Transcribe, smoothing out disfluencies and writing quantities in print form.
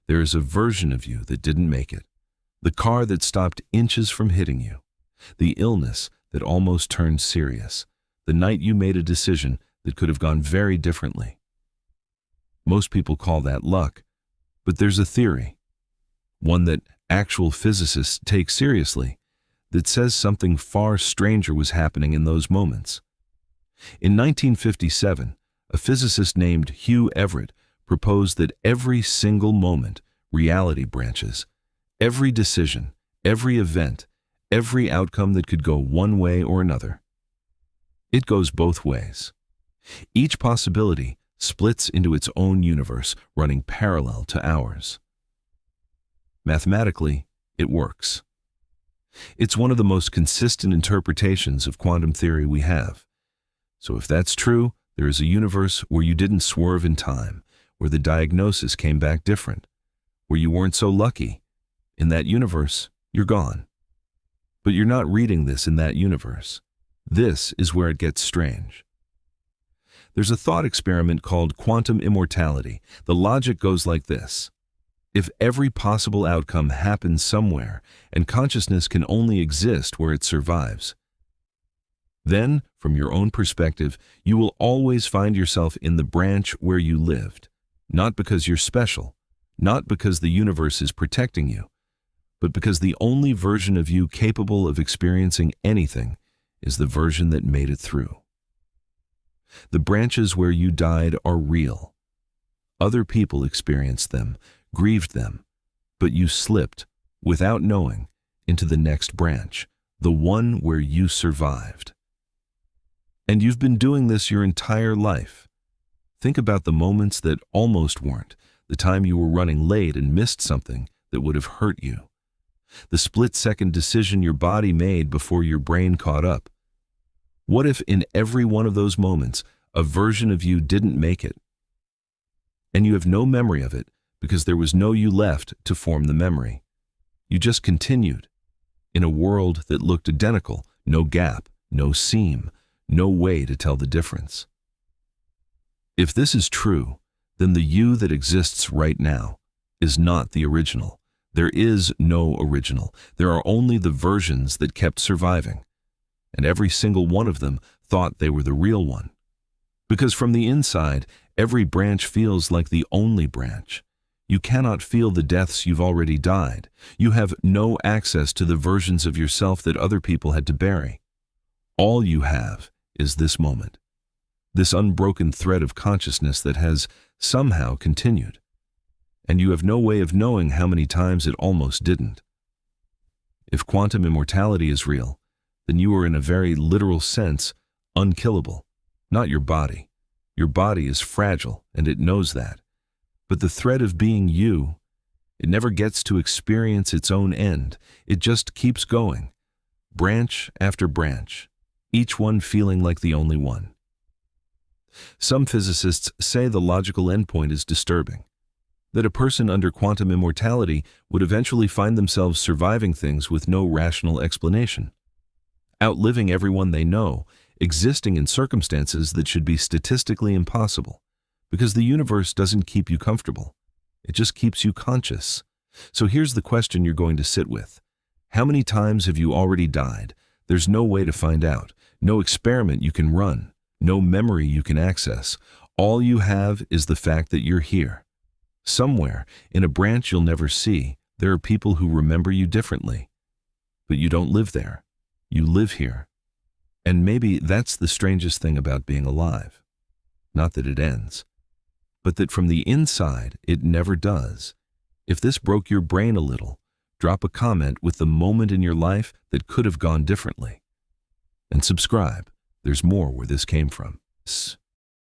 There is a version of you that didn't make it. The car that stopped inches from hitting you. The illness that almost turned serious. The night you made a decision that could have gone very differently. Most people call that luck, but there's a theory, one that actual physicists take seriously, that says something far stranger was happening in those moments. In 1957, a physicist named Hugh Everett proposed that every single moment, reality branches, every decision, every event, every outcome that could go one way or another. It goes both ways. Each possibility splits into its own universe, running parallel to ours. Mathematically, it works. It's one of the most consistent interpretations of quantum theory we have. So if that's true, there is a universe where you didn't swerve in time, where the diagnosis came back different, where you weren't so lucky. In that universe, you're gone. But you're not reading this in that universe. This is where it gets strange. There's a thought experiment called quantum immortality. The logic goes like this. If every possible outcome happens somewhere, and consciousness can only exist where it survives, then, from your own perspective, you will always find yourself in the branch where you lived, not because you're special, not because the universe is protecting you, but because the only version of you capable of experiencing anything is the version that made it through. The branches where you died are real. Other people experienced them, grieved them, but you slipped, without knowing, into the next branch, the one where you survived. And you've been doing this your entire life. Think about the moments that almost weren't, the time you were running late and missed something that would have hurt you, the split-second decision your body made before your brain caught up. What if in every one of those moments, a version of you didn't make it? And you have no memory of it because there was no you left to form the memory. You just continued in a world that looked identical, no gap, no seam, no way to tell the difference. If this is true, then the you that exists right now is not the original. There is no original. There are only the versions that kept surviving. And every single one of them thought they were the real one. Because from the inside, every branch feels like the only branch. You cannot feel the deaths you've already died. You have no access to the versions of yourself that other people had to bury. All you have is this moment, this unbroken thread of consciousness that has somehow continued. And you have no way of knowing how many times it almost didn't. If quantum immortality is real, then you are in a very literal sense unkillable, not your body. Your body is fragile, and it knows that. But the thread of being you, it never gets to experience its own end. It just keeps going, branch after branch, each one feeling like the only one. Some physicists say the logical endpoint is disturbing, that a person under quantum immortality would eventually find themselves surviving things with no rational explanation, outliving everyone they know, existing in circumstances that should be statistically impossible, because the universe doesn't keep you comfortable. It just keeps you conscious. So here's the question you're going to sit with. How many times have you already died? There's no way to find out, no experiment you can run, no memory you can access. All you have is the fact that you're here. Somewhere, in a branch you'll never see, there are people who remember you differently. But you don't live there. You live here. And maybe that's the strangest thing about being alive. Not that it ends, but that from the inside it never does. If this broke your brain a little, drop a comment with the moment in your life that could have gone differently. And subscribe. There's more where this came from.